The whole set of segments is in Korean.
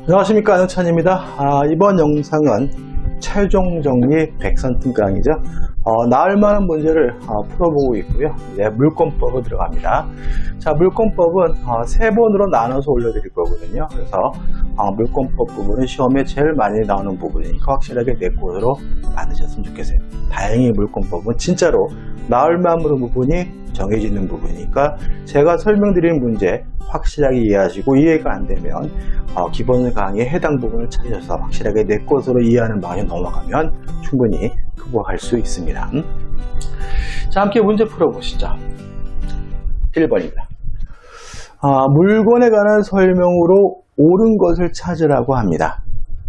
안녕하십니까, 안현찬입니다. 이번 영상은 최종 정리 100선택 강의죠. 나을만한 문제를 풀어보고 있고요. 이제 물권법으로 들어갑니다. 자, 물권법은 3번으로 나눠서 올려드릴 거거든요. 그래서 물권법 부분은 시험에 제일 많이 나오는 부분이니까 확실하게 내 곳으로 만드셨으면 좋겠어요. 다행히 물권법은 진짜로 나을만한 부분이 정해지는 부분이니까 제가 설명드린 문제 확실하게 이해하시고 이해가 안 되면 기본 강의에 해당 부분을 찾으셔서 확실하게 내 것으로 이해하는 방향에 넘어가면 충분히 극복할 수 있습니다. 자, 함께 문제 풀어보시죠. 1번입니다. 물건에 관한 설명으로 옳은 것을 찾으라고 합니다.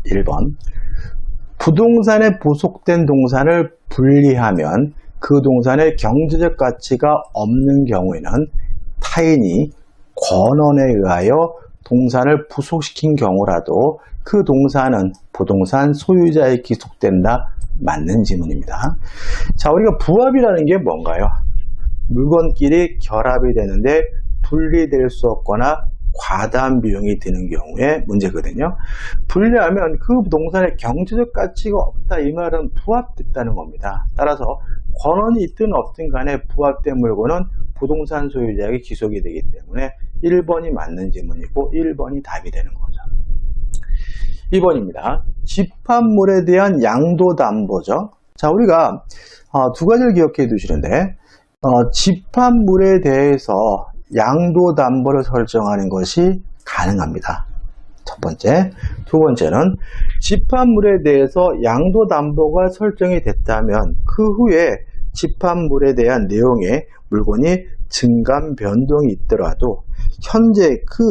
1번. 부동산에 부속된 동산을 분리하면 그 동산의 경제적 가치가 없는 경우에는 타인이 권원에 의하여 동산을 부속시킨 경우라도 그 동산은 부동산 소유자에 기속된다. 맞는 지문입니다. 자, 우리가 부합이라는 게 뭔가요? 물건끼리 결합이 되는데 분리될 수 없거나 과다한 비용이 드는 경우에 문제거든요. 분리하면 그 동산의 경제적 가치가 없다, 이 말은 부합됐다는 겁니다. 따라서 권원이 있든 없든 간에 부합된 물건은 부동산 소유자에게 기속이 되기 때문에 1번이 맞는 지문이고 1번이 답이 되는 거죠. 2번입니다. 집합물에 대한 양도담보죠. 자, 우리가 두 가지를 기억해 두시는데 집합물에 대해서 양도담보를 설정하는 것이 가능합니다. 첫 번째. 두 번째는 집합물에 대해서 양도담보가 설정이 됐다면 그 후에 집합물에 대한 내용의 물건이 증감 변동이 있더라도 현재 그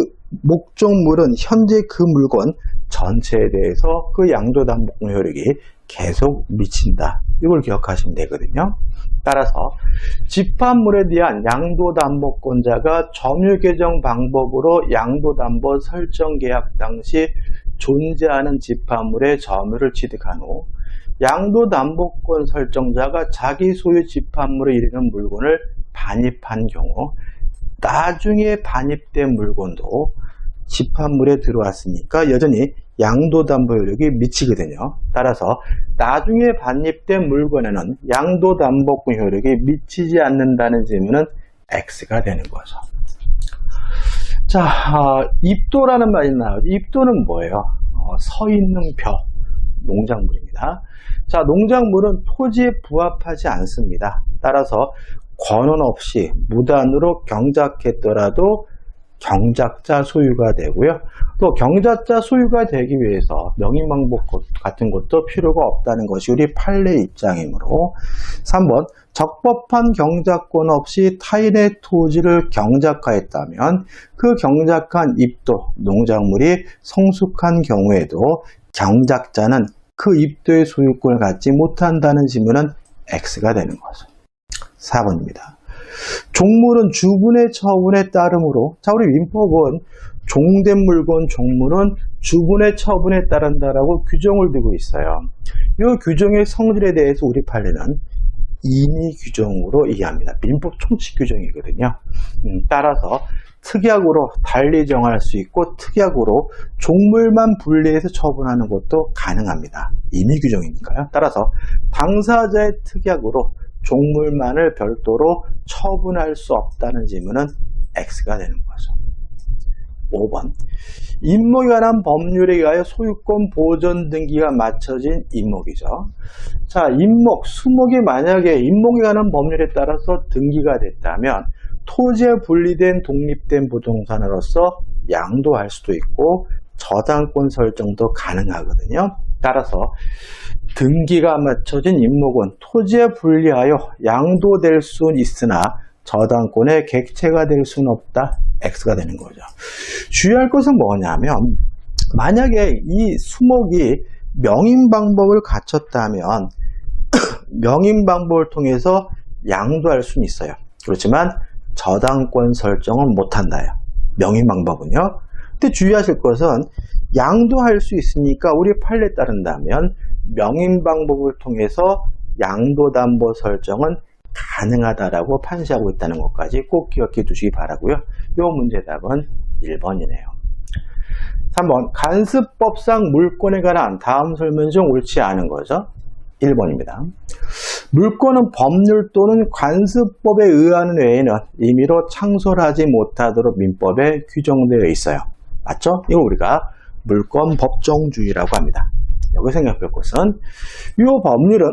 목적물은 현재 그 물건 전체에 대해서 그 양도담보권 효력이 계속 미친다. 이걸 기억하시면 되거든요. 따라서 집합물에 대한 양도담보권자가 점유개정 방법으로 양도담보 설정 계약 당시 존재하는 집합물의 점유를 취득한 후 양도담보권 설정자가 자기 소유 집합물에 이르는 물건을 반입한 경우 나중에 반입된 물건도 집합물에 들어왔으니까 여전히 양도담보 효력이 미치거든요. 따라서 나중에 반입된 물건에는 양도담보권 효력이 미치지 않는다는 질문은 X가 되는 거죠. 자, 입도라는 말이 나오죠. 입도는 뭐예요? 서 있는 벼, 농작물입니다. 자, 농작물은 토지에 부합하지 않습니다. 따라서 권원 없이 무단으로 경작했더라도 경작자 소유가 되고요. 또 경작자 소유가 되기 위해서 명의방법 같은 것도 필요가 없다는 것이 우리 판례 입장이므로 3번 적법한 경작권 없이 타인의 토지를 경작하였다면 그 경작한 입도, 농작물이 성숙한 경우에도 경작자는 그 입도의 소유권을 갖지 못한다는 지문은 X가 되는 거죠. 4번입니다. 종물은 주분의 처분에 따르므로, 자, 우리 민법은 종된 물건 종물은 주분의 처분에 따른다라고 규정을 두고 있어요. 이 규정의 성질에 대해서 우리 판례는 임의 규정으로 이해합니다. 민법 총칙 규정이거든요. 따라서 특약으로 달리 정할 수 있고 특약으로 종물만 분리해서 처분하는 것도 가능합니다. 임의 규정이니까요. 따라서 당사자의 특약으로 종물만을 별도로 처분할 수 없다는 질문은 X가 되는 거죠. 5번. 임목에 관한 법률에 의하여 소유권 보존 등기가 맞춰진 임목이죠. 자, 임목, 수목이 만약에 임목에 관한 법률에 따라서 등기가 됐다면 토지에 분리된 독립된 부동산으로서 양도할 수도 있고 저당권 설정도 가능하거든요. 따라서 등기가 맞춰진 임목은 토지에 분리하여 양도될 수는 있으나 저당권의 객체가 될 수는 없다. X가 되는 거죠. 주의할 것은 뭐냐면 만약에 이 수목이 명인 방법을 갖췄다면 명인 방법을 통해서 양도할 수는 있어요. 그렇지만 저당권 설정은 못한다요. 명인 방법은요. 근데 주의하실 것은 양도할 수 있으니까 우리 판례에 따른다면 명인 방법을 통해서 양도담보 설정은 가능하다라고 판시하고 있다는 것까지 꼭 기억해 두시기 바라고요. 이 문제 답은 1번이네요. 3번 간습법상 물권에 관한 다음 설문 중 옳지 않은 거죠. 1번입니다. 물권은 법률 또는 관습법에 의하는 외에는 임의로 창설하지 못하도록 민법에 규정되어 있어요. 맞죠? 이거 우리가 물권 법정주의라고 합니다. 여기 생각할 것은 이 법률은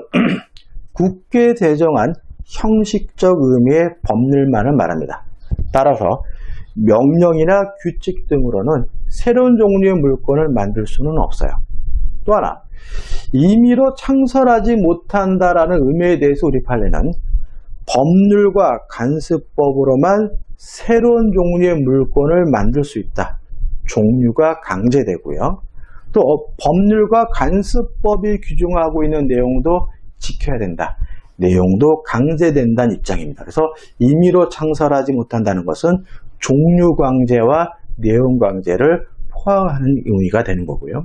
국회 제정한 형식적 의미의 법률만을 말합니다. 따라서 명령이나 규칙 등으로는 새로운 종류의 물권을 만들 수는 없어요. 또 하나, 임의로 창설하지 못한다라는 의미에 대해서 우리 판례는 법률과 간습법으로만 새로운 종류의 물권을 만들 수 있다. 종류가 강제되고요. 또 법률과 간습법이 규정하고 있는 내용도 지켜야 된다. 내용도 강제된다는 입장입니다. 그래서 임의로 창설하지 못한다는 것은 종류 강제와 내용 강제를 포함하는 의미가 되는 거고요.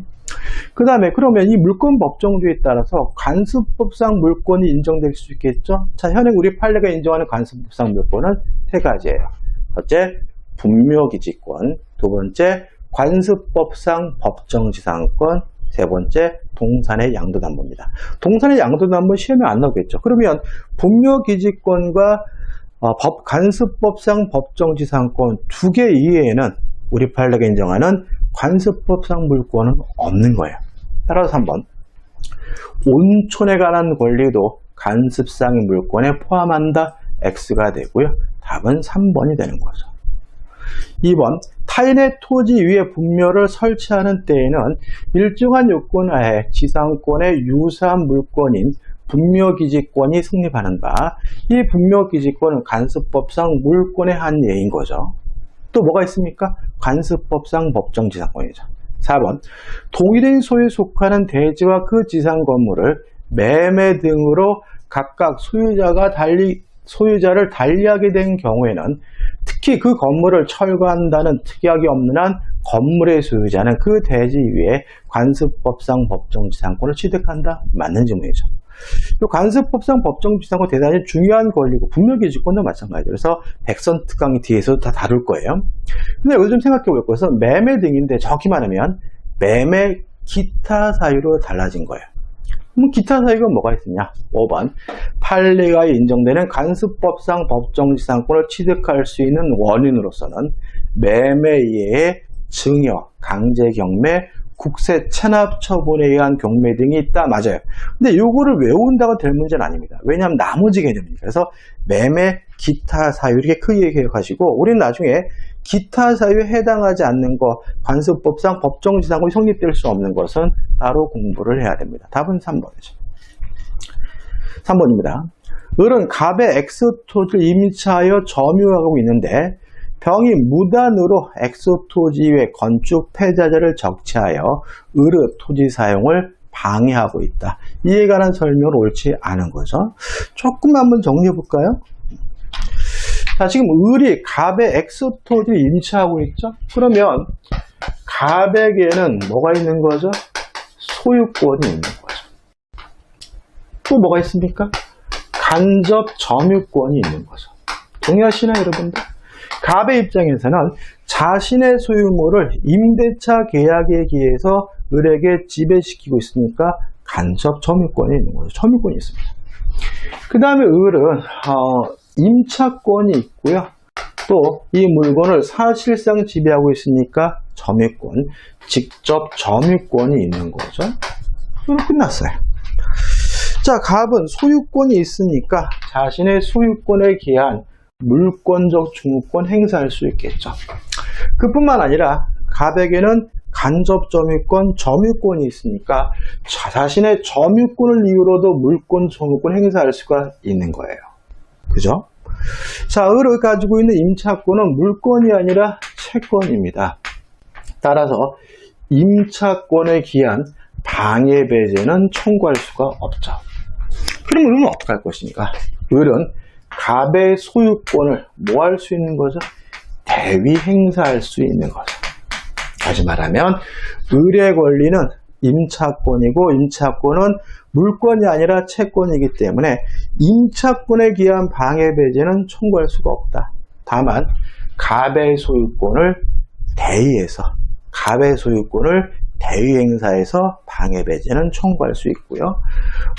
그 다음에 그러면 이 물권 법정주의에 따라서 관습법상 물권이 인정될 수 있겠죠? 자, 현행 우리 판례가 인정하는 관습법상 물권은 세 가지예요. 첫째, 분묘기지권. 두 번째, 관습법상 법정지상권. 세 번째, 동산의 양도담보입니다. 동산의 양도담보 시험에 안 나오겠죠. 그러면 분묘기지권과 관습법상 법정지상권 두 개 이외에는 우리 판례가 인정하는 관습법상 물권은 없는 거예요. 따라서 3번, 온촌에 관한 권리도 관습상의 물권에 포함한다. X가 되고요. 답은 3번이 되는 거죠. 2번, 타인의 토지 위에 분묘를 설치하는 때에는 일정한 요건 하에 지상권의 유사한 물권인 분묘기지권이 성립하는 바, 이 분묘기지권은 관습법상 물권의 한 예인 거죠. 또 뭐가 있습니까? 관습법상 법정지상권이죠. 4번, 동일인 소유에 속하는 대지와 그 지상 건물을 매매 등으로 각각 소유자를 달리하게 된 경우에는 특히 그 건물을 철거한다는 특약이 없는 한 건물의 소유자는 그 대지 위에 관습법상 법정지상권을 취득한다. 맞는 질문이죠. 이 관습법상 법정지상권 대단히 중요한 권리고 분묘기지권도 마찬가지예요. 그래서 백선 특강이 뒤에서 다 다룰 거예요. 근데 여기 좀 생각해 볼 것은 매매 등인데 정확히 말하면 매매 기타 사유로 달라진 거예요. 그럼 기타 사유가 뭐가 있느냐? 5번, 판례가 인정되는 관습법상 법정지상권을 취득할 수 있는 원인으로서는 매매예의 증여, 강제 경매, 국세 체납 처분에 의한 경매 등이 있다. 맞아요. 근데 이거를 외운다고 될 문제는 아닙니다. 왜냐하면 나머지 개념이니까. 그래서 매매, 기타 사유 이렇게 크게 기억하시고 우리는 나중에 기타 사유에 해당하지 않는 것, 관습법상 법정지상권이 성립될 수 없는 것은 따로 공부를 해야 됩니다. 답은 3번이죠. 3번입니다. 을은 갑의 X토지를 임차하여 점유하고 있는데 병이 무단으로 엑소토지의 건축 폐자재를 적치하여 을의 토지 사용을 방해하고 있다. 이에 관한 설명은 옳지 않은 거죠. 조금 한번 정리해 볼까요? 자, 지금 을이 갑의 엑소토지를 임차하고 있죠. 그러면 갑에게는 뭐가 있는 거죠? 소유권이 있는 거죠. 또 뭐가 있습니까? 간접 점유권이 있는 거죠. 동의하시나요, 여러분들? 갑의 입장에서는 자신의 소유물을 임대차 계약에 의해서 을에게 지배시키고 있으니까 간접 점유권이 있는 거죠. 점유권이 있습니다. 그 다음에 을은 임차권이 있고요. 또 이 물건을 사실상 지배하고 있으니까 점유권, 직접 점유권이 있는 거죠. 그럼 끝났어요. 자, 갑은 소유권이 있으니까 자신의 소유권에 기한 물권적 중후권 행사할 수 있겠죠. 그뿐만 아니라 갑에게는 간접 점유권, 점유권이 있으니까 자신의 점유권을 이유로도 물권, 점유권 행사할 수가 있는 거예요. 그죠? 자, 을이 가지고 있는 임차권은 물권이 아니라 채권입니다. 따라서 임차권에 기한 방해 배제는 청구할 수가 없죠. 그럼 을은 어떻게 할 것입니까? 을은 갑의 소유권을 뭐 할 수 있는 거죠? 대위 행사할 수 있는 거죠. 다시 말하면 을의 권리는 임차권이고 임차권은 물권이 아니라 채권이기 때문에 임차권에 기한 방해 배제는 청구할 수가 없다. 다만 갑의 소유권을 대위해서 갑의 소유권을 대위 행사해서 방해배제는 청구할 수 있고요.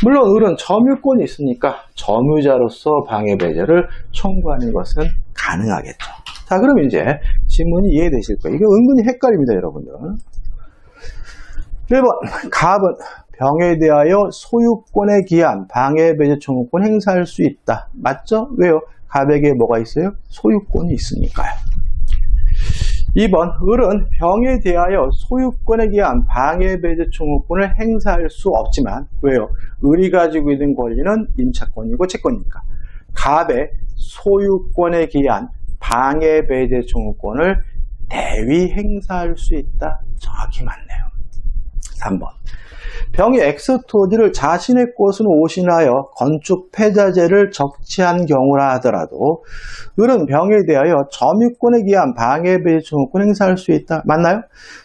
물론 을은 점유권이 있으니까 점유자로서 방해배제를 청구하는 것은 가능하겠죠. 자, 그럼 이제 질문이 이해되실 거예요. 이게 은근히 헷갈립니다, 여러분들. 1번, 갑은 병에 대하여 소유권에 기한 방해배제 청구권 행사할 수 있다. 맞죠? 왜요? 갑에게 뭐가 있어요? 소유권이 있으니까요. 2번, 을은 병에 대하여 소유권에 기한 방해배제 청구권을 행사할 수 없지만, 왜요? 을이 가지고 있는 권리는 임차권이고 채권이니까. 갑의 소유권에 기한 방해배제 청구권을 대위 행사할 수 있다. 정확히 맞네요. 3번, 병이 X 토지를 자신의 것으로 오신하여 건축 폐자재를 적치한 경우라 하더라도 을은 병에 대하여 점유권에 기한 방해배제 청구권 행사할 수 있다. 맞나요?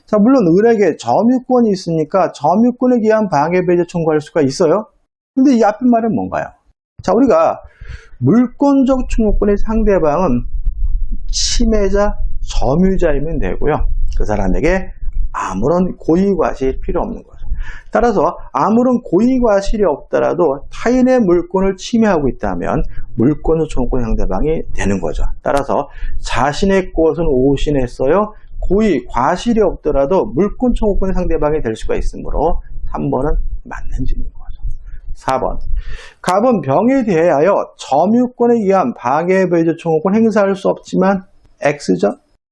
자, 물론 을에게 점유권이 있으니까 점유권에 기한 방해배제 청구할 수가 있어요. 근데 이 앞에 말은 뭔가요? 자, 우리가 물권적 청구권의 상대방은 침해자, 점유자이면 되고요. 그 사람에게 아무런 고의과실이 필요 없는 거죠. 따라서 아무런 고의과실이 없더라도 타인의 물권을 침해하고 있다면 물권적 청구권 상대방이 되는 거죠. 따라서 자신의 것은 오신했어요. 고의, 과실이 없더라도 물권 청구권 상대방이 될 수가 있으므로 3번은 맞는 질문인 거죠. 4번, 갑은 병에 대하여 점유권에 의한 방해배제 청구권 행사할 수 없지만 X죠?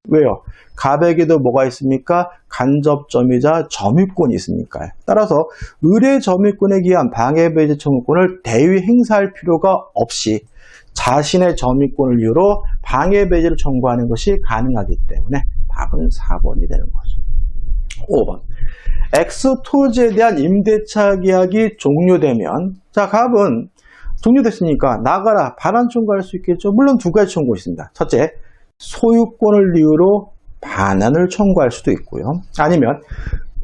왜요? 갑에게도 뭐가 있습니까? 간접점유자 점유권이 있으니까요. 따라서 을의 점유권에 기한 방해배제 청구권을 대위 행사할 필요가 없이 자신의 점유권을 이유로 방해배제를 청구하는 것이 가능하기 때문에 답은 4번이 되는 거죠. 5번, X 토지에 대한 임대차 계약이 종료되면, 자, 갑은 종료됐으니까 나가라, 반환 청구할 수 있겠죠. 물론 두 가지 청구 있습니다. 첫째, 소유권을 이유로 반환을 청구할 수도 있고요. 아니면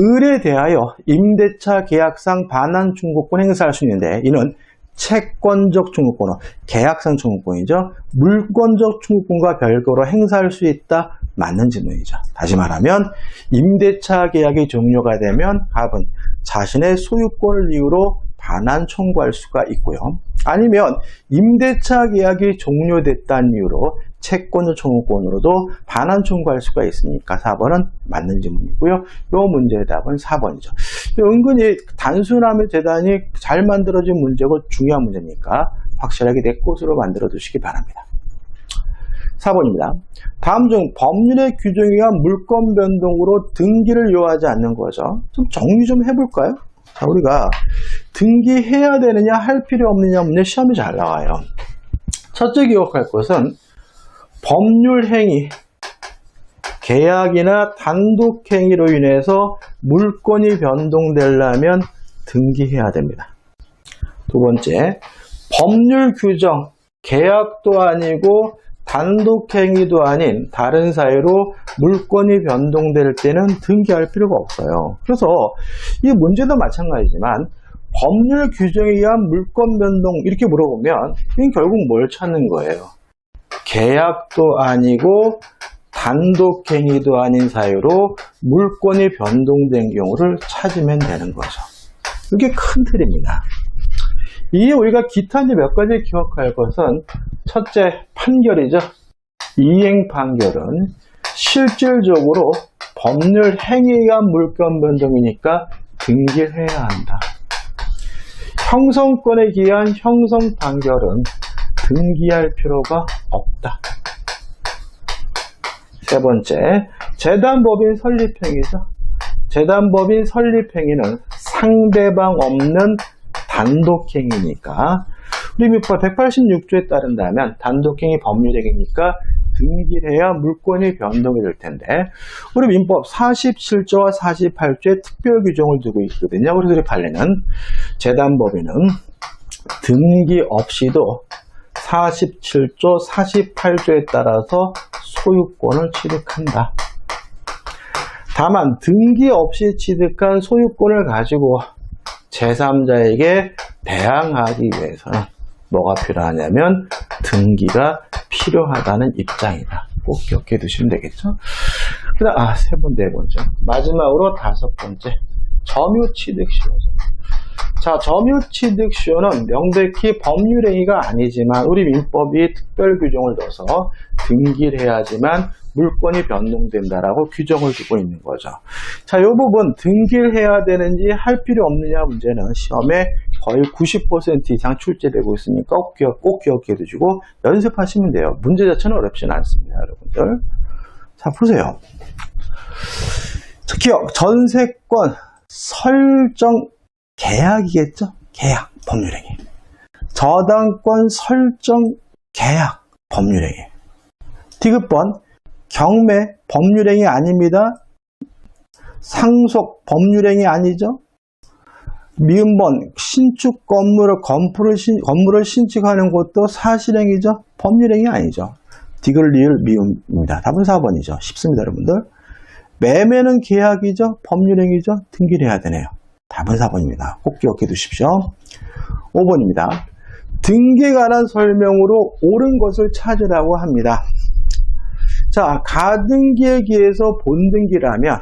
을에 대하여 임대차 계약상 반환 청구권 행사할 수 있는데, 이는 채권적 청구권은 계약상 청구권이죠. 물권적 청구권과 별개로 행사할 수 있다. 맞는 질문이죠. 다시 말하면 임대차 계약이 종료가 되면 갑은 자신의 소유권을 이유로 반환 청구할 수가 있고요. 아니면 임대차 계약이 종료됐다는 이유로 채권적 청구권으로도 반환 청구할 수가 있으니까 4번은 맞는 질문이고요. 이 문제의 답은 4번이죠. 은근히 단순함의 재단이 잘 만들어진 문제고 중요한 문제니까 확실하게 내 것으로 만들어 두시기 바랍니다. 4번입니다. 다음 중 법률의 규정에 의한 물권 변동으로 등기를 요하지 않는 거죠. 좀 정리 좀 해볼까요? 자, 우리가 등기해야 되느냐 할 필요 없느냐 문제 시험이 잘 나와요. 첫째 기억할 것은 법률 행위, 계약이나 단독 행위로 인해서 물권이 변동되려면 등기해야 됩니다. 두 번째, 법률 규정, 계약도 아니고 단독 행위도 아닌 다른 사유로 물권이 변동될 때는 등기할 필요가 없어요. 그래서 이 문제도 마찬가지지만 법률 규정에 의한 물권 변동 이렇게 물어보면 이건 결국 뭘 찾는 거예요? 계약도 아니고 단독 행위도 아닌 사유로 물권이 변동된 경우를 찾으면 되는 거죠. 이게 큰 틀입니다. 이에 우리가 기타 이제 몇 가지 기억할 것은 첫째, 판결이죠. 이행 판결은 실질적으로 법률 행위에 의한 물권 변동이니까 등기를 해야 한다. 형성권에 기한 형성 판결은 등기할 필요가 없다. 세 번째, 재단법인 설립행위죠. 재단법인 설립행위는 상대방 없는 단독행위니까 우리 민법 186조에 따른다면 단독행위 법률행위니까 등기를 해야 물권이 변동이 될 텐데 우리 민법 47조와 48조에 특별 규정을 두고 있거든요. 그래서 우리 판례는 재단법인은 등기 없이도 47조, 48조에 따라서 소유권을 취득한다. 다만 등기 없이 취득한 소유권을 가지고 제3자에게 배양하기 위해서는 뭐가 필요하냐면 등기가 필요하다는 입장이다. 꼭 기억해 두시면 되겠죠. 세 번째, 네 번째. 마지막으로 다섯 번째. 점유취득시효죠. 자, 점유취득시효는 명백히 법률행위가 아니지만 우리 민법이 특별 규정을 넣어서 등기를 해야지만 물권이 변동된다라고 규정을 두고 있는 거죠. 자, 이 부분 등기를 해야 되는지 할 필요 없느냐 문제는 시험에 거의 90% 이상 출제되고 있으니까 꼭 기억해 두시고 연습하시면 돼요. 문제 자체는 어렵진 않습니다, 여러분들. 자, 보세요. 자, 기억, 전세권 설정 계약이겠죠? 계약, 법률행위. 저당권 설정 계약, 법률행위. 디귿번, 경매, 법률행위 아닙니다. 상속, 법률행위 아니죠? 미음번, 신축 건물을 신축하는 것도 사실행위죠? 법률행위 아니죠? 디귿, 리을, 미음입니다. 답은 4번이죠. 쉽습니다, 여러분들. 매매는 계약이죠? 법률행위죠? 등기를 해야 되네요. 답은 4번입니다. 꼭 기억해 두십시오. 5번입니다. 등기에 관한 설명으로 옳은 것을 찾으라고 합니다. 자, 가등기에 기해서 본등기라면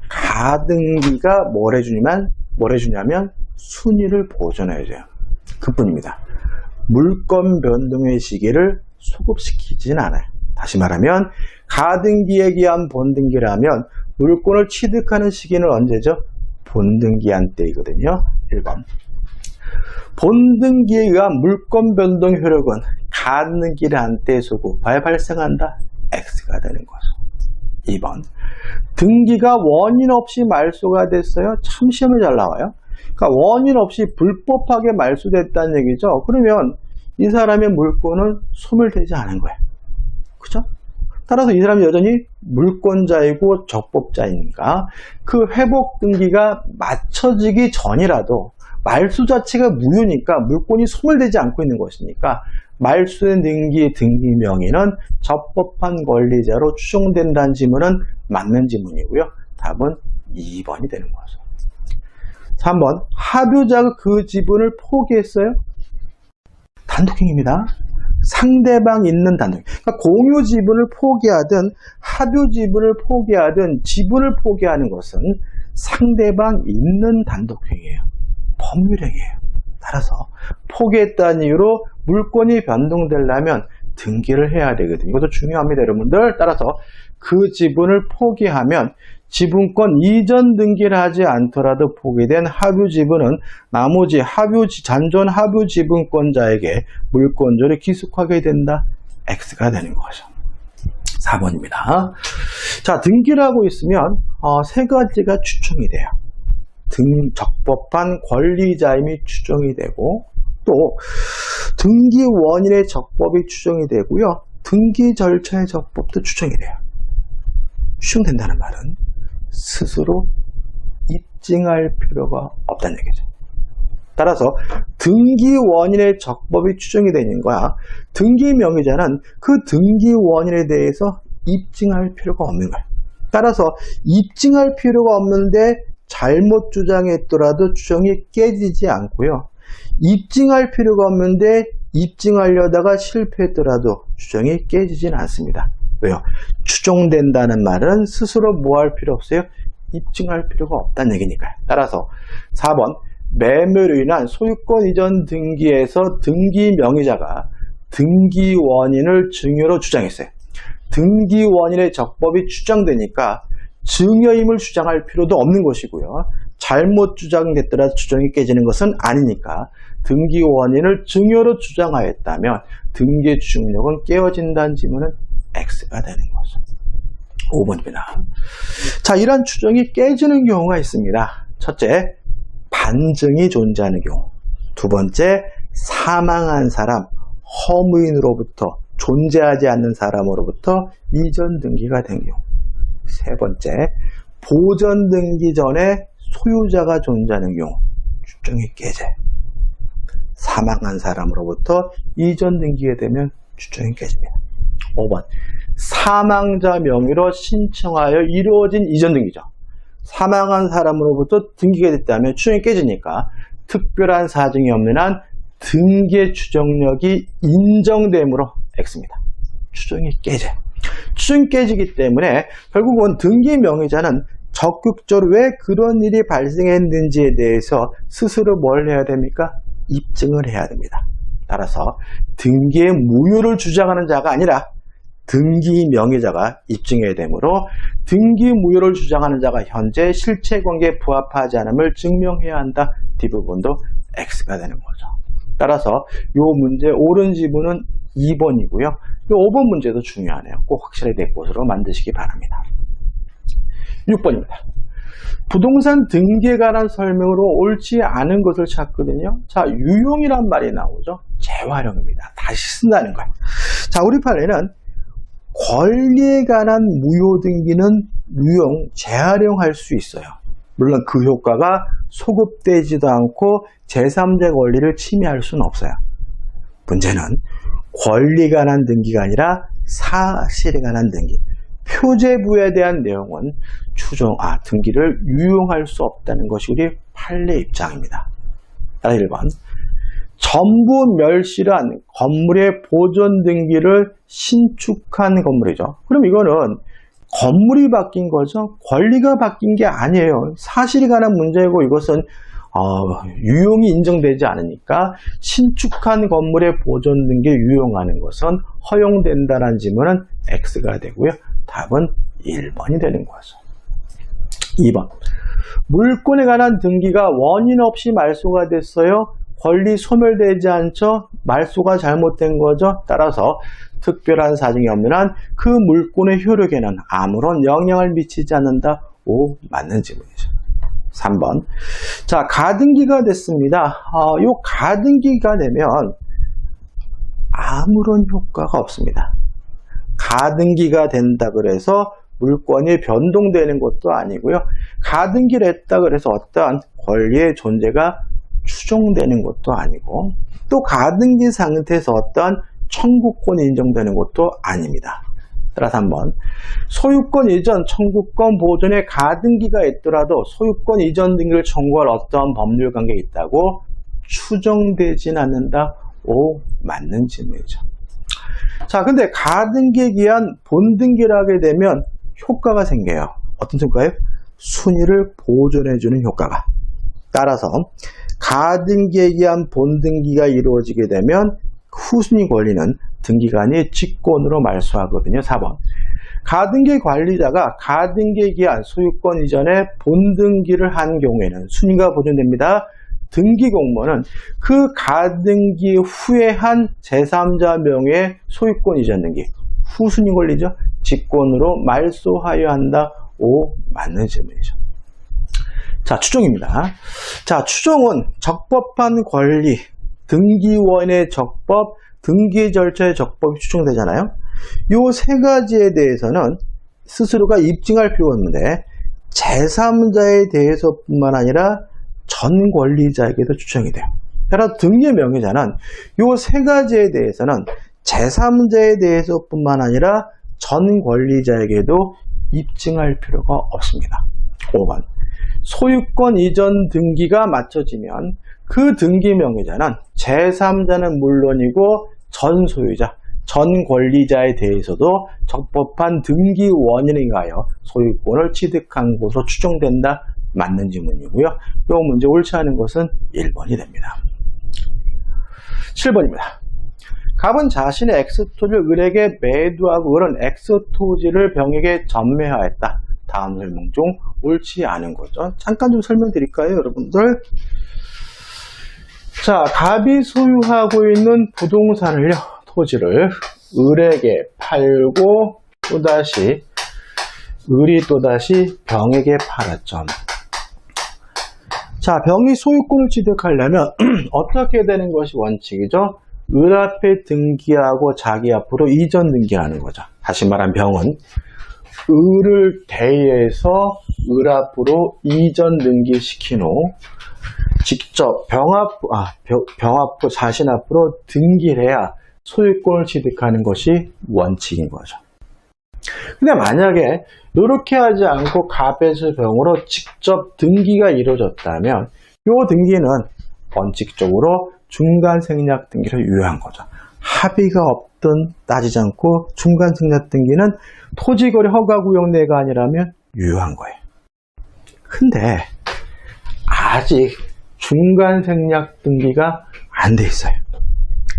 가등기가 뭘 해주냐면 순위를 보존해줘요. 그뿐입니다. 물권 변동의 시기를 소급시키진 않아요. 다시 말하면 가등기에 기한 본등기라면 물권을 취득하는 시기는 언제죠? 본등기한 때이거든요. 1번. 본등기에 의한 물권 변동 효력은 가등기를 한 때 소급하여 발생한다. X가 되는 거죠. 2번. 등기가 원인 없이 말소가 됐어요. 참 시험에 잘 나와요. 그러니까 원인 없이 불법하게 말소됐다는 얘기죠. 그러면 이 사람의 물권은 소멸되지 않은 거예요. 그죠? 따라서 이 사람이 여전히 물권자이고 적법자이니까 그 회복 등기가 마쳐지기 전이라도 말소 자체가 무효니까 물권이 소멸되지 않고 있는 것이니까 말소된 등기 명의는 적법한 권리자로 추정된다는 지문은 맞는 지문이고요. 답은 2번이 되는 거죠. 3번. 합유자가 그 지분을 포기했어요. 단독행위입니다. 상대방 있는 단독. 그러니까 공유 지분을 포기하든 합유 지분을 포기하든 지분을 포기하는 것은 상대방 있는 단독행위예요. 법률행위예요. 따라서 포기했다는 이유로 물권이 변동되려면 등기를 해야 되거든요. 이것도 중요합니다, 여러분들. 따라서 그 지분을 포기하면 지분권 이전 등기를 하지 않더라도 포기된 합유 지분은 나머지 잔존 합유 지분권자에게 물권조를 기속하게 된다. X가 되는 거죠. 4번입니다. 자, 등기를 하고 있으면 세 가지가 추정이 돼요. 적법한 권리자임이 추정이 되고 또 등기 원인의 적법이 추정이 되고요. 등기 절차의 적법도 추정이 돼요. 추정된다는 말은 스스로 입증할 필요가 없다는 얘기죠. 따라서 등기 원인의 적법이 추정이 되는 거야. 등기 명의자는 그 등기 원인에 대해서 입증할 필요가 없는 거야. 따라서 입증할 필요가 없는데 잘못 주장했더라도 추정이 깨지지 않고요. 입증할 필요가 없는데 입증하려다가 실패했더라도 추정이 깨지진 않습니다. 왜요? 추정된다는 말은 스스로 뭐 할 필요 없어요? 입증할 필요가 없다는 얘기니까요. 따라서 4번 매매로 인한 소유권 이전 등기에서 등기 명의자가 등기 원인을 증여로 주장했어요. 등기 원인의 적법이 추정되니까 증여임을 주장할 필요도 없는 것이고요. 잘못 주장됐더라도 추정이 깨지는 것은 아니니까 등기 원인을 증여로 주장하였다면 등기 추정력은 깨어진다는 지문은 X가 되는 거죠. 5번입니다. 자, 이런 추정이 깨지는 경우가 있습니다. 첫째, 반증이 존재하는 경우. 두 번째, 사망한 사람, 허무인으로부터 존재하지 않는 사람으로부터 이전 등기가 된 경우. 세 번째, 보전 등기 전에 소유자가 존재하는 경우 추정이 깨져요. 사망한 사람으로부터 이전 등기가 되면 추정이 깨집니다. 5번, 사망자 명의로 신청하여 이루어진 이전 등기죠. 사망한 사람으로부터 등기가 됐다면 추정이 깨지니까 특별한 사정이 없는 한 등기의 추정력이 인정됨으로 X입니다. 추정이 깨져요. 추정이 깨지기 때문에 결국은 등기 명의자는 적극적으로 왜 그런 일이 발생했는지에 대해서 스스로 뭘 해야 됩니까? 입증을 해야 됩니다. 따라서 등기의 무효를 주장하는 자가 아니라 등기 명의자가 입증해야 되므로 등기 무효를 주장하는 자가 현재 실체관계에 부합하지 않음을 증명해야 한다. 뒷부분도 X가 되는 거죠. 따라서 이 문제 옳은 지문은 2번이고요. 이 5번 문제도 중요하네요. 꼭 확실하게 될 것으로 만드시기 바랍니다. 6번입니다. 부동산 등기에 관한 설명으로 옳지 않은 것을 찾거든요. 자, 유용이란 말이 나오죠. 재활용입니다. 다시 쓴다는 거예요. 자, 우리 판에는 권리에 관한 무효 등기는 유용, 재활용할 수 있어요. 물론 그 효과가 소급되지도 않고 제3자 권리를 침해할 수는 없어요. 문제는 권리에 관한 등기가 아니라 사실에 관한 등기. 표제부에 대한 내용은 등기를 유용할 수 없다는 것이 우리 판례 입장입니다. 1번. 전부 멸실한 건물의 보존 등기를 신축한 건물이죠. 그럼 이거는 건물이 바뀐 거죠. 권리가 바뀐 게 아니에요. 사실에 관한 문제고 이것은 유용이 인정되지 않으니까 신축한 건물의 보존 등기에 유용하는 것은 허용된다는 지문은 X가 되고요. 답은 1번이 되는 거죠. 2번. 물권에 관한 등기가 원인 없이 말소가 됐어요. 권리 소멸되지 않죠. 말소가 잘못된 거죠. 따라서 특별한 사정이 없는 한 그 물권의 효력에는 아무런 영향을 미치지 않는다. 오, 맞는 지문이죠. 3번. 자, 가등기가 됐습니다. 이 가등기가 되면 아무런 효과가 없습니다. 가등기가 된다 그래서 물권이 변동되는 것도 아니고요. 가등기를 했다 그래서 어떠한 권리의 존재가 추정되는 것도 아니고 또 가등기 상태에서 어떠한 청구권이 인정되는 것도 아닙니다. 따라서 한번 소유권 이전 청구권 보존에 가등기가 있더라도 소유권 이전 등기를 청구할 어떠한 법률 관계가 있다고 추정되진 않는다. 오, 맞는 질문이죠. 자, 근데 가등기에 기한 본등기를 하게 되면 효과가 생겨요. 어떤 효과예요? 순위를 보존해주는 효과가. 따라서 가등기에 기한 본등기가 이루어지게 되면 후순위 권리는 등기관이 직권으로 말소하거든요. 4번. 가등기 관리자가 가등기에 기한 소유권 이전에 본등기를 한 경우에는 순위가 보존됩니다. 등기 공무원은 그 가등기 후에 한 제3자 명의의 소유권 이전 등기, 후순위 권리죠. 직권으로 말소하여야 한다. 오, 맞는 질문이죠. 자, 추정입니다. 자, 추정은 적법한 권리, 등기원의 적법, 등기 절차의 적법이 추정되잖아요. 이 세 가지에 대해서는 스스로가 입증할 필요가 없는데 제3자에 대해서뿐만 아니라 전 권리자에게도 추정이 돼요. 따라서 등기 명의자는 이 세 가지에 대해서는 제3자에 대해서뿐만 아니라 전 권리자에게도 입증할 필요가 없습니다. 5번. 소유권 이전 등기가 맞춰지면 그 등기 명의자는 제3자는 물론이고 전 소유자, 전 권리자에 대해서도 적법한 등기 원인에 의하여 소유권을 취득한 것으로 추정된다. 맞는 지문이고요. 이 문제 옳지 않은 것은 1번이 됩니다. 7번입니다. 갑은 자신의 X토지를 을에게 매도하고 을은 X토지를 병에게 전매하였다. 다음 설명 중 옳지 않은 거죠. 잠깐 좀 설명드릴까요, 여러분들? 자, 갑이 소유하고 있는 부동산을요, 토지를 을에게 팔고 또다시 을이 또다시 병에게 팔았죠. 자, 병이 소유권을 취득하려면 어떻게 되는 것이 원칙이죠? 을 앞에 등기하고 자기 앞으로 이전 등기하는 거죠. 다시 말하면 병은 을을 대해서 을 앞으로 이전 등기시킨 후 직접 병 앞으로 자신 앞으로 등기를 해야 소유권을 취득하는 것이 원칙인 거죠. 근데 만약에 이렇게 하지 않고 갑에서 병으로 직접 등기가 이루어졌다면 이 등기는 원칙적으로 중간 생략 등기를 유효한 거죠. 합의가 없든 따지지 않고 중간생략등기는 토지거래 허가구역 내가 아니라면 유효한 거예요. 근데 아직 중간생략등기가 안 돼 있어요.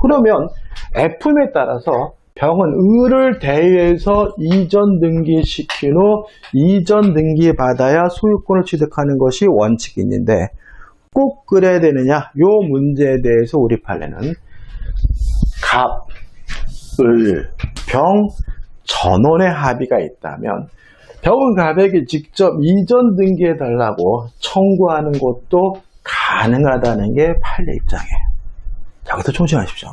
그러면 F임에 따라서 병은 을을 대여해서 이전 등기시킨 후 이전 등기 받아야 소유권을 취득하는 것이 원칙이 있는데 꼭 그래야 되느냐? 요 문제에 대해서 우리 판례는 갑, 을, 병 전원의 합의가 있다면 병은 갑에게 직접 이전 등기해 달라고 청구하는 것도 가능하다는 게 판례 입장이에요. 여기서 조심하십시오.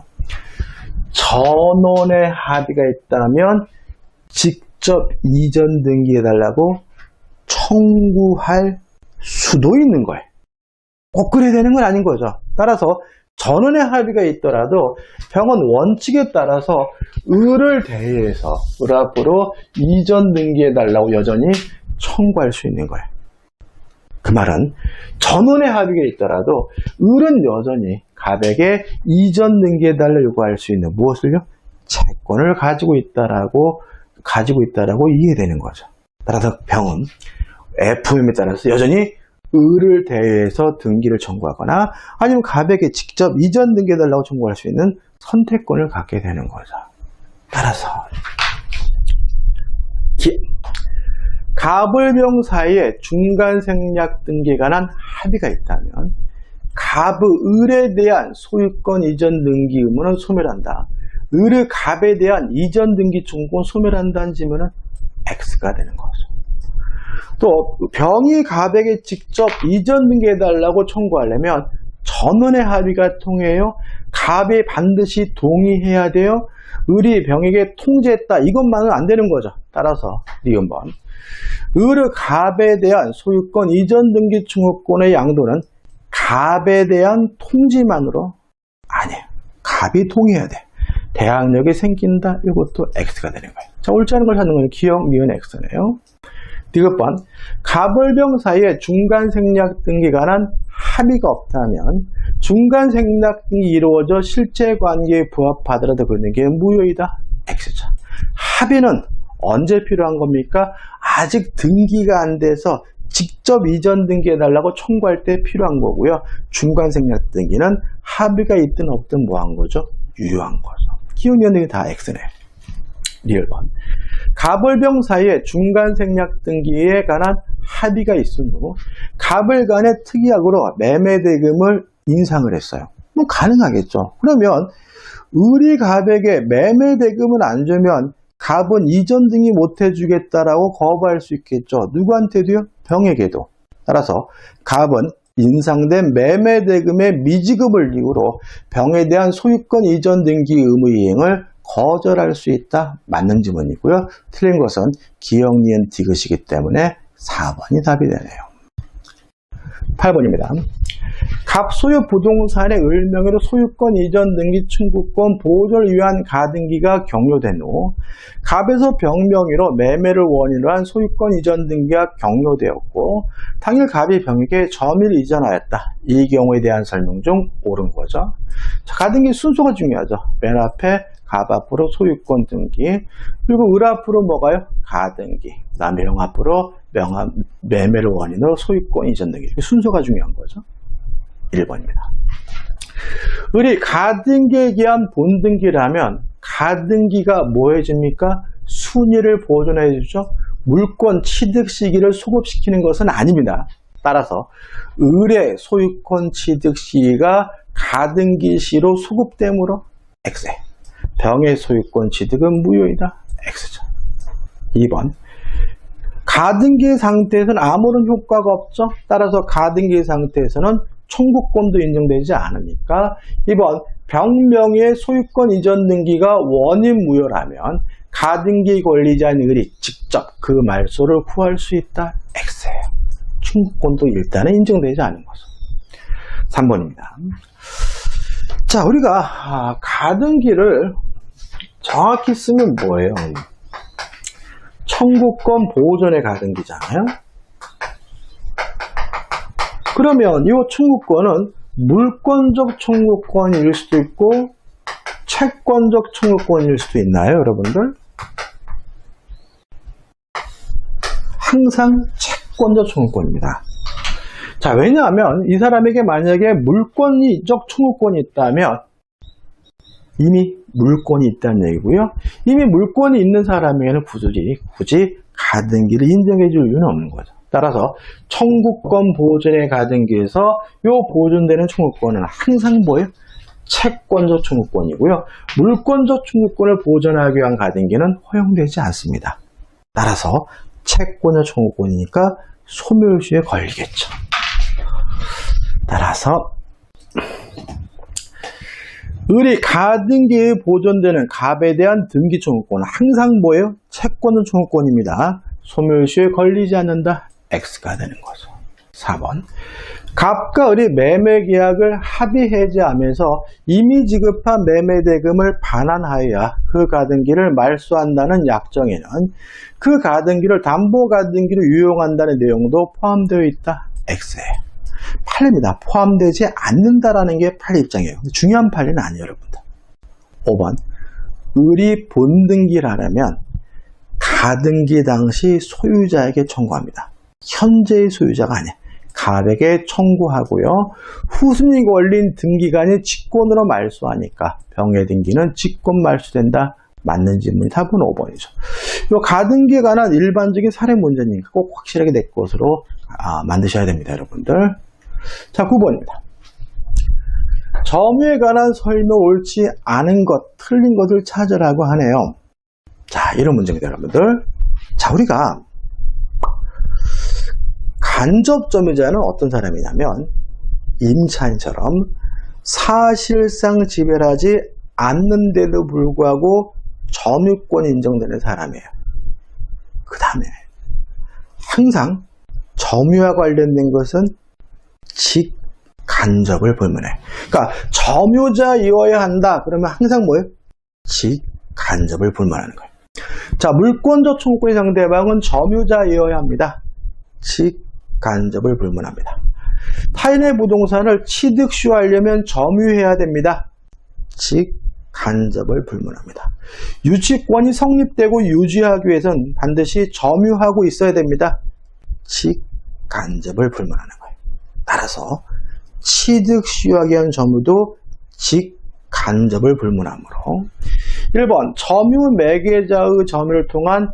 전원의 합의가 있다면 직접 이전 등기해 달라고 청구할 수도 있는 거예요. 꼭 그래야 되는 건 아닌 거죠. 따라서 전원의 합의가 있더라도 병은 원칙에 따라서 을을 대해서 을 앞으로 이전 등기해 달라고 여전히 청구할 수 있는 거예요. 그 말은 전원의 합의가 있더라도 을은 여전히 갑에게 이전 등기해 달라고 요구할 수 있는 무엇을요? 채권을 가지고 있다라고 이해되는 거죠. 따라서 병은 F임에 따라서 여전히 을을 대해서 등기를 청구하거나 아니면 갑에게 직접 이전 등기해 달라고 청구할 수 있는 선택권을 갖게 되는 거죠. 따라서 갑을병 사이에 중간생략 등기에 관한 합의가 있다면 갑의 을에 대한 소유권 이전 등기 의무는 소멸한다. 을의 갑에 대한 이전 등기 청구는 소멸한다는 지문은 X가 되는 거죠. 또 병이 갑에게 직접 이전 등기해달라고 청구하려면 전원의 합의가 통해요. 갑이 반드시 동의해야 돼요. 을이 병에게 통지했다. 이것만은 안 되는 거죠. 따라서 니은번 을의 갑에 대한 소유권 이전 등기 청구권의 양도는 갑에 대한 통지만으로 아니에요. 갑이 동의해야 돼. 대항력이 생긴다. 이것도 X가 되는 거예요. 자, 옳지 않은 걸 찾는 거는 기억, 니은 X네요. 디귿번 갑을병 사이에 중간생략 등기에 관한 합의가 없다면 중간생략 등기 이루어져 실제관계에 부합하더라도 그 등기는 무효이다. X죠. 합의는 언제 필요한 겁니까? 아직 등기가 안 돼서 직접 이전 등기해달라고 청구할 때 필요한 거고요. 중간생략 등기는 합의가 있든 없든 뭐한 거죠? 유효한 거죠. 기억, 니은 등기 다 X네. 리을번 갑을병 사이에 중간생략 등기에 관한 합의가 있은 후 갑을 간에 특이약으로 매매대금을 인상을 했어요. 뭐 가능하겠죠. 그러면 을이 갑에게 매매대금을 안 주면 갑은 이전 등기 못 해주겠다라고 거부할 수 있겠죠. 누구한테도요? 병에게도. 따라서 갑은 인상된 매매대금의 미지급을 이유로 병에 대한 소유권 이전 등기 의무 이행을 거절할 수 있다. 맞는 지문이고요. 틀린 것은 기억, 니은, 디귿이기 때문에 4번이 답이 되네요. 8번입니다. 갑 소유 부동산의 을명의로 소유권 이전 등기 청구권 보존을 위한 가등기가 경료된 후 갑에서 병명의로 매매를 원인으로 한 소유권 이전 등기가 경료되었고 당일 갑이 병에게 점유를 이전하였다. 이 경우에 대한 설명 중 옳은 거죠. 자, 가등기 순서가 중요하죠. 맨 앞에 갑 앞으로 소유권 등기, 그리고 을 앞으로 뭐가요? 가등기, 그 다음에 명 앞으로 매매를 원인으로 소유권 이전 등기. 순서가 중요한 거죠. 1번입니다. 을이 가등기에 기한 본등기를 하면 가등기가 뭐 해줍니까? 순위를 보존해 주죠. 물권 취득 시기를 소급시키는 것은 아닙니다. 따라서 을의 소유권 취득 시기가 가등기 시로 소급되므로 X에 병의 소유권 취득은 무효이다. X죠. 2번 가등기 상태에서는 아무런 효과가 없죠. 따라서 가등기 상태에서는 청구권도 인정되지 않으니까 2번 병명의 소유권 이전 등기가 원인 무효라면 가등기 권리자인 을이 직접 그 말소를 구할 수 있다. X예요. 청구권도 일단은 인정되지 않은 거죠. 3번입니다. 자, 우리가 가등기를 정확히 쓰면 뭐예요? 청구권 보존의 가등기잖아요. 그러면 이 청구권은 물권적 청구권일 수도 있고 채권적 청구권일 수도 있나요, 여러분들? 항상 채권적 청구권입니다. 자, 왜냐하면 이 사람에게 만약에 물권적 청구권이 있다면 이미 물권이 있다는 얘기고요. 이미 물권이 있는 사람에게는 굳이 가등기를 인정해 줄 이유는 없는 거죠. 따라서 청구권 보존의 가등기에서 이 보존되는 청구권은 항상 뭐예요? 채권적 청구권이고요. 물권적 청구권을 보존하기 위한 가등기는 허용되지 않습니다. 따라서 채권적 청구권이니까 소멸시효에 걸리겠죠. 따라서 을이 가등기에 보존되는 갑에 대한 등기 청구권은 항상 뭐예요? 채권적 청구권입니다. 소멸시효에 걸리지 않는다. X가 되는 거죠. 4번. 갑과 을이 매매 계약을 합의 해지하면서 이미 지급한 매매 대금을 반환하여야 그 가등기를 말소한다는 약정에는 그 가등기를 담보 가등기로 유용한다는 내용도 포함되어 있다. X에. 판례입니다. 포함되지 않는다라는 게 판례 입장이에요. 중요한 판례는 아니에요, 여러분들. 5번. 을이 본등기를 하려면 가등기 당시 소유자에게 청구합니다. 현재의 소유자가 아니에요. 갑에게 청구하고요. 후순위 걸린 등기간이 직권으로 말소하니까 병해등기는 직권 말소된다. 맞는 질문이 답은 5번이죠. 이 가등기에 관한 일반적인 사례 문제니까 꼭 확실하게 내 것으로 만드셔야 됩니다, 여러분들. 자, 9번입니다. 점유에 관한 설명 옳지 않은 것, 틀린 것을 찾으라고 하네요. 자, 이런 문제입니다, 여러분들. 자, 우리가 간접 점유자는 어떤 사람이냐면 임차인처럼 사실상 지배하지 않는데도 불구하고 점유권이 인정되는 사람이에요. 그 다음에 항상 점유와 관련된 것은 직간접을 불문해. 그러니까 점유자이어야 한다. 그러면 항상 뭐예요? 직간접을 불문하는 거예요. 자, 물권적 청구권의 상대방은 점유자이어야 합니다. 직간접을 불문합니다. 타인의 부동산을 취득 시효하려면 점유해야 됩니다. 직간접을 불문합니다. 유치권이 성립되고 유지하기 위해서는 반드시 점유하고 있어야 됩니다. 직간접을 불문하는 거예요. 따라서 취득 시효하기 위한 점유도 직간접을 불문하므로 1번 점유 매개자의 점유를 통한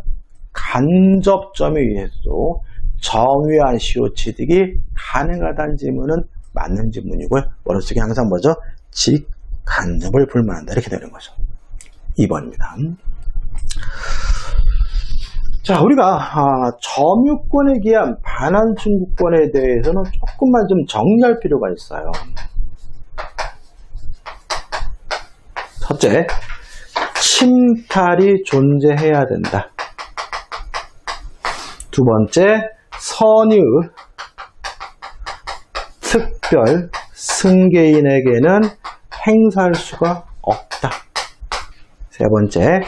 간접 점유에 의해서도 점유한 시효 취득이 가능하다는 질문은 맞는 질문이고요. 머릿속에 항상 뭐죠? 직간접을 불문한다. 이렇게 되는 거죠. 2번입니다. 자, 우리가 점유권에 기한 반환 청구권에 대해서는 조금만 좀 정리할 필요가 있어요. 첫째, 침탈이 존재해야 된다. 두 번째, 선의 특별 승계인에게는 행사할 수가 없다. 세 번째,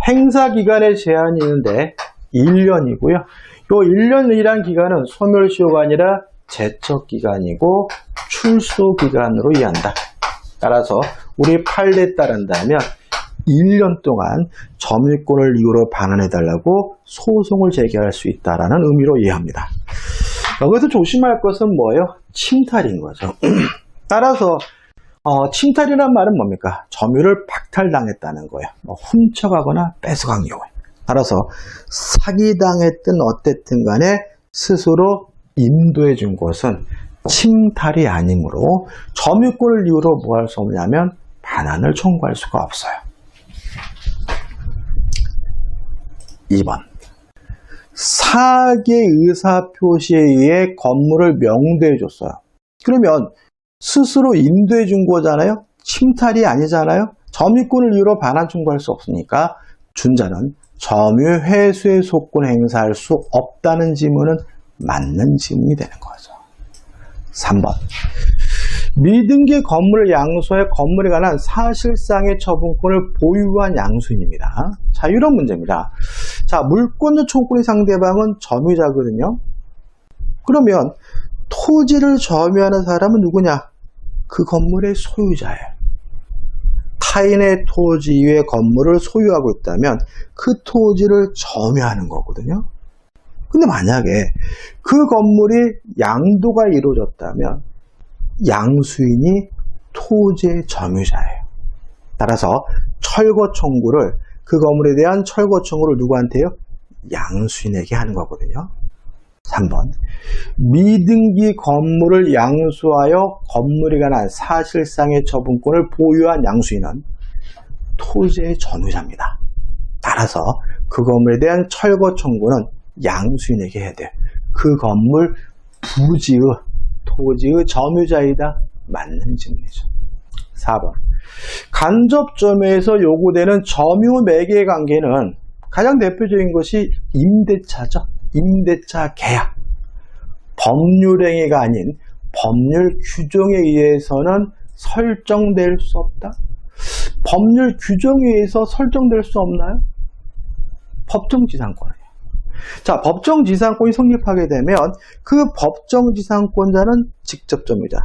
행사기간의 제한이 있는데 1년이고요. 이 1년이란 기간은 소멸시효가 아니라 제척기간이고 출소기간으로 이해한다. 따라서 우리 판례에 따른다면 1년 동안 점유권을 이유로 반환해달라고 소송을 제기할 수 있다는 의미로 이해합니다. 여기서 조심할 것은 뭐예요? 침탈인 거죠. 따라서 침탈이란 말은 뭡니까? 점유를 박탈당했다는 거예요. 훔쳐가거나 뺏어간 경우에. 따라서 사기당했든 어쨌든 간에 스스로 인도해 준 것은 침탈이 아니므로 점유권을 이유로 뭐 할 수 없냐면 반환을 청구할 수가 없어요. 2번. 사기의 의사표시에 의해 건물을 명도해 줬어요. 그러면 스스로 인도해 준 거잖아요. 침탈이 아니잖아요. 점유권을 이유로 반환 청구할 수 없으니까 준자는 점유 회수의 소권 행사할 수 없다는 지문은 맞는 지문이 되는 거죠. 3번. 미등기 건물을 양수해 건물에 관한 사실상의 처분권을 보유한 양수인입니다. 자, 이런 문제입니다. 자, 물권적 청구권의 상대방은 점유자거든요. 그러면 토지를 점유하는 사람은 누구냐? 그 건물의 소유자예요. 타인의 토지 위에 건물을 소유하고 있다면 그 토지를 점유하는 거거든요. 근데 만약에 그 건물이 양도가 이루어졌다면 양수인이 토지의 점유자예요. 따라서 철거 청구를, 그 건물에 대한 철거 청구를 누구한테요? 양수인에게 하는 거거든요. 3번, 미등기 건물을 양수하여 건물에 관한 사실상의 처분권을 보유한 양수인은 토지의 점유자입니다. 따라서 그 건물에 대한 철거 청구는 양수인에게 해야 돼요. 그 건물 부지의, 토지의 점유자이다. 맞는 질문이죠. 4번, 간접점유에서 요구되는 점유 매개 관계는 가장 대표적인 것이 임대차죠. 임대차 계약. 법률행위가 아닌 법률 규정에 의해서는 설정될 수 없다. 법률 규정에 의해서 설정될 수 없나요? 법정지상권이에요. 자, 법정지상권이 성립하게 되면 그 법정지상권자는 직접점유자,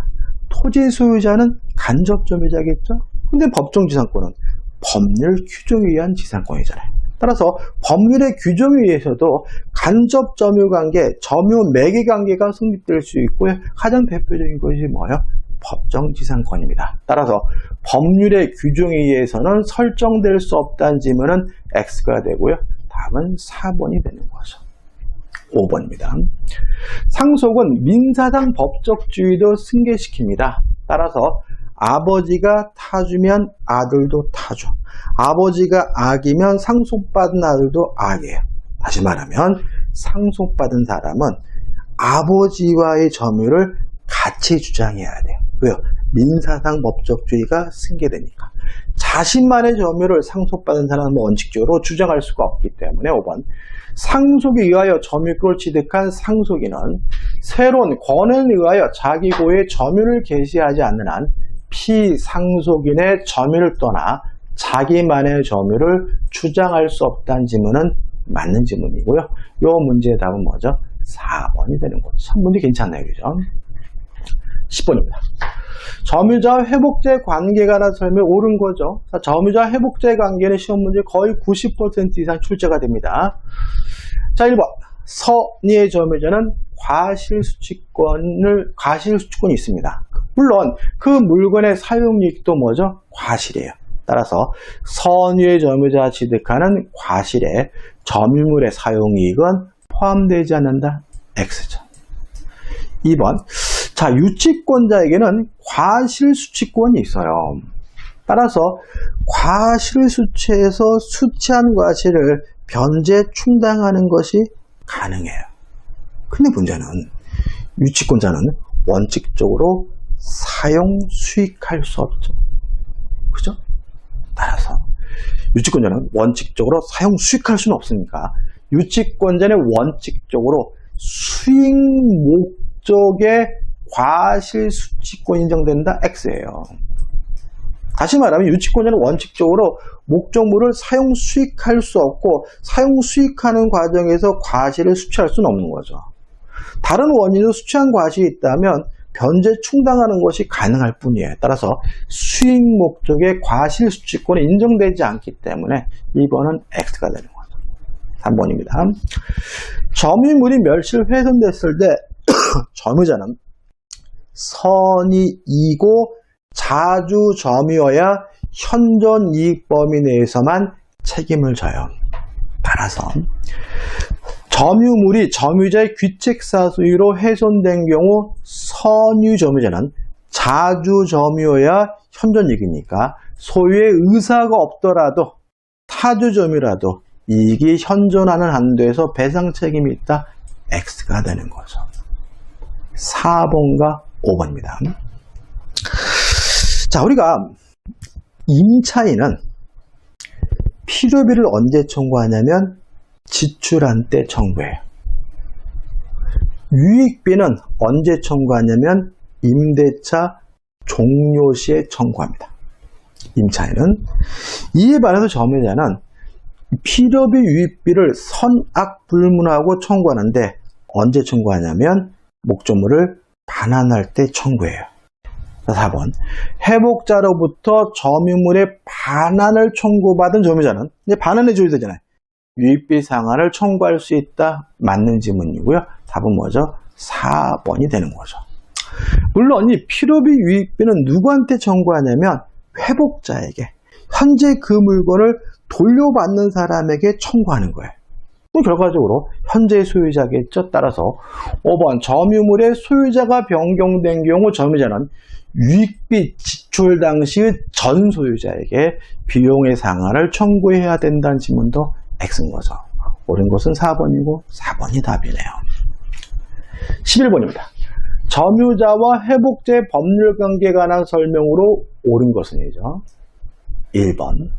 토지 소유자는 간접점유자겠죠? 근데 법정지상권은 법률 규정에 의한 지상권이잖아요. 따라서 법률의 규정에 의해서도 간접점유관계, 점유 매개관계가 성립될 수 있고요. 가장 대표적인 것이 뭐예요? 법정지상권입니다. 따라서 법률의 규정에 의해서는 설정될 수 없다는 질문은 X가 되고요. 답은 4번이 되는 거죠. 5번입니다. 상속은 민사상 법적주의도 승계시킵니다. 따라서 아버지가 타주면 아들도 타주, 아버지가 악이면 상속받은 아들도 악이에요. 다시 말하면 상속받은 사람은 아버지와의 점유를 같이 주장해야 돼요. 왜요? 민사상 법적주의가 승계되니까. 자신만의 점유를 상속받은 사람은 원칙적으로 주장할 수가 없기 때문에 5번, 상속에 의하여 점유권을 취득한 상속인은 새로운 권한에 의하여 자기 고유의 점유를 개시하지 않는 한 피상속인의 점유를 떠나 자기만의 점유를 주장할 수 없다는 질문은 맞는 질문이고요. 이 문제의 답은 뭐죠? 4번이 되는 거죠. 3번이 괜찮나요? 그죠? 10번입니다. 점유자와 회복자의 관계에 관한 설명이 옳은 거죠. 점유자와 회복자의 관계는 시험 문제 거의 90% 이상 출제가 됩니다. 자, 1번. 선의의 점유자는 과실수취권이 있습니다. 물론 그 물건의 사용이익도 뭐죠? 과실이에요. 따라서 선의의 점유자가 취득하는 과실에 점유물의 사용이익은 포함되지 않는다. X죠. 2번. 자, 유치권자에게는 과실수취권이 있어요. 따라서 과실수취에서 수취한 과실을 변제 충당하는 것이 가능해요. 근데 문제는 유치권자는 원칙적으로 사용 수익할 수 없죠. 그죠? 따라서 유치권자는 원칙적으로 사용 수익할 수는 없으니까 유치권자는 원칙적으로 수익 목적의 과실수취권이 인정된다. X예요. 다시 말하면 유치권자는 원칙적으로 목적물을 사용 수익할 수 없고 사용 수익하는 과정에서 과실을 수취할 수는 없는 거죠. 다른 원인으로 수취한 과실이 있다면 변제 충당하는 것이 가능할 뿐이에요. 따라서 수익 목적의 과실 수취권이 인정되지 않기 때문에 이거는 X가 되는 거죠. 3번입니다. 점유물이 멸실 훼손됐을 때 점유자는 선의이고 자주 점유여야 현존 이익 범위 내에서만 책임을 져요. 따라서 점유물이 점유자의 귀책사유로 훼손된 경우 선유 점유자는 자주 점유여야 현존 이익이니까 소유의 의사가 없더라도 타주 점유라도 이익이 현존하는 한도에서 배상 책임이 있다. X가 되는 거죠. 4번과 5번입니다. 자, 우리가 임차인은 필요비를 언제 청구하냐면 지출한 때 청구해요. 유익비는 언제 청구하냐면 임대차 종료 시에 청구합니다. 임차인은. 이에 반해서 점유자는 필요비 유익비를 선악불문하고 청구하는데 언제 청구하냐면 목적물을 반환할 때 청구해요. 4번. 회복자로부터 점유물의 반환을 청구받은 점유자는 이제 반환해줘야 되잖아요. 유익비 상환을 청구할 수 있다. 맞는 지문이고요. 답은 뭐죠? 4번이 되는 거죠. 물론 이 필요비 유익비는 누구한테 청구하냐면 회복자에게, 현재 그 물건을 돌려받는 사람에게 청구하는 거예요. 결과적으로 현재 소유자겠죠. 따라서 5번 점유물의 소유자가 변경된 경우 점유자는 유익비 지출 당시의 전 소유자에게 비용의 상환을 청구해야 된다는 지문도 X인 거죠. 옳은 것은 4번이고 4번이 답이네요. 11번입니다. 점유자와 회복자의 법률관계에 관한 설명으로 옳은 것은이죠. 1번.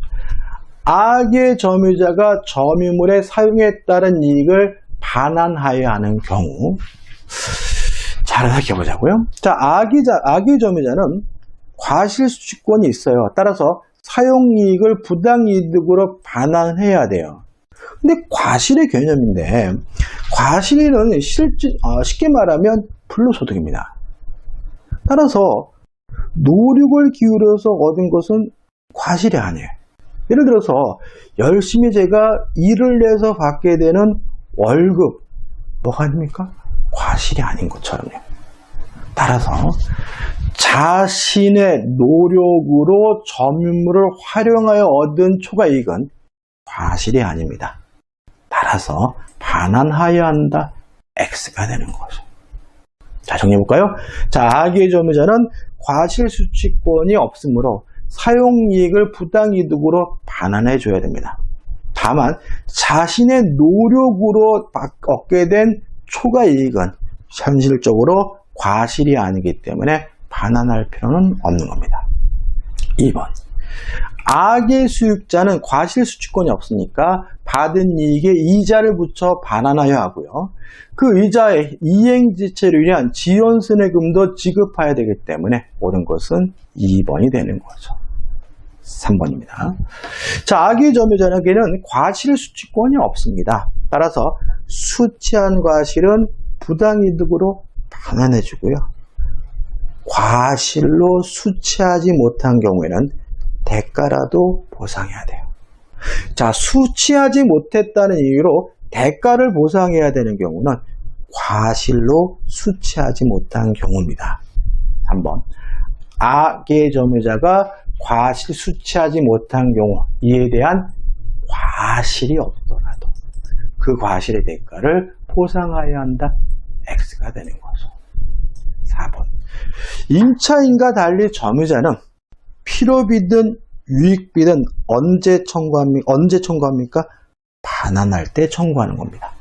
악의 점유자가 점유물의 사용에 따른 이익을 반환하여야 하는 경우. 잘 살펴보자고요. 자, 악의 점유자는 과실수취권이 있어요. 따라서 사용이익을 부당이득으로 반환해야 돼요. 근데 과실의 개념인데, 과실은 쉽게 말하면 불로소득입니다. 따라서 노력을 기울여서 얻은 것은 과실이 아니에요. 예를 들어서 열심히 제가 일을 내서 받게 되는 월급, 뭐가 아닙니까? 과실이 아닌 것처럼요. 따라서 자신의 노력으로 점유물을 활용하여 얻은 초과이익은 과실이 아닙니다. 따라서 반환하여야 한다. X가 되는 거죠. 자, 정리해볼까요? 자, 악의 점유자는 과실수취권이 없으므로 사용이익을 부당이득으로 반환해줘야 됩니다. 다만 자신의 노력으로 얻게 된 초과이익은 현실적으로 과실이 아니기 때문에 반환할 필요는 없는 겁니다. 2번. 악의 수익자는 과실수취권이 없으니까 받은 이익에 이자를 붙여 반환하여야 하고요. 그 이자에 이행지체로 인한 지연손해금도 지급해야 되기 때문에 옳은 것은 2번이 되는 거죠. 3번입니다. 자, 악의 점유자에게는 과실수취권이 없습니다. 따라서 수취한 과실은 부당이득으로 반환해주고요. 과실로 수취하지 못한 경우에는 대가라도 보상해야 돼요. 자, 수취하지 못했다는 이유로 대가를 보상해야 되는 경우는 과실로 수취하지 못한 경우입니다. 3번. 악의 점유자가 과실 수취하지 못한 경우, 이에 대한 과실이 없더라도 그 과실의 대가를 보상하여야 한다. X가 되는 거죠. 4번. 임차인과 달리 점유자는 필요비든 유익비든 언제 청구합니까? 반환할 때 청구하는 겁니다.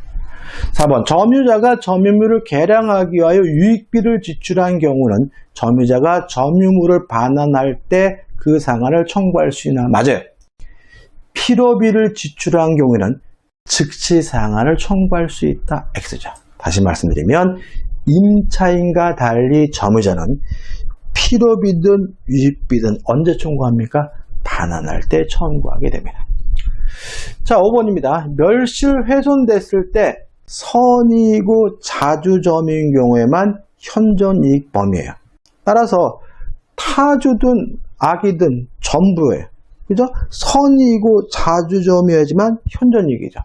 4번. 점유자가 점유물을 개량하기 위하여 유익비를 지출한 경우는 점유자가 점유물을 반환할 때 그 상환을 청구할 수 있나? 맞아요. 필요비를 지출한 경우에는 즉시 상환을 청구할 수 있다. X죠. 다시 말씀드리면 임차인과 달리 점유자는 필요비든 유익비든 언제 청구합니까? 반환할 때 청구하게 됩니다. 자, 5번입니다. 멸실 훼손됐을 때 선이익이고 자주점유인 경우에만 현존이익 범위예요. 따라서 타주든 악이든 전부예요. 그죠? 선이익이고 자주점유이지만 현존이익이죠.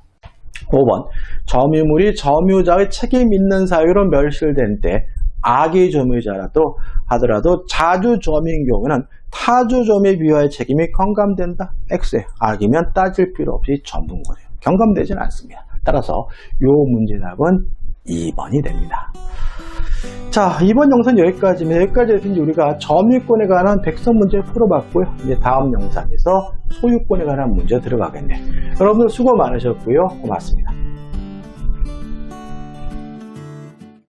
5번. 점유물이 점유자의 책임 있는 사유로 멸실된 때 악의 점유자라도 하더라도 자주점유인 경우는 타주점유에 비하여 책임이 경감된다. X예요. 악이면 따질 필요 없이 전부인 거예요. 경감되지는 않습니다. 따라서 이 문제답은 2번이 됩니다. 자, 이번 영상 여기까지입니다. 여기까지 해서 이제 우리가 점유권에 관한 백서 문제 풀어봤고요. 이제 다음 영상에서 소유권에 관한 문제 들어가겠네요. 여러분들 수고 많으셨고요. 고맙습니다.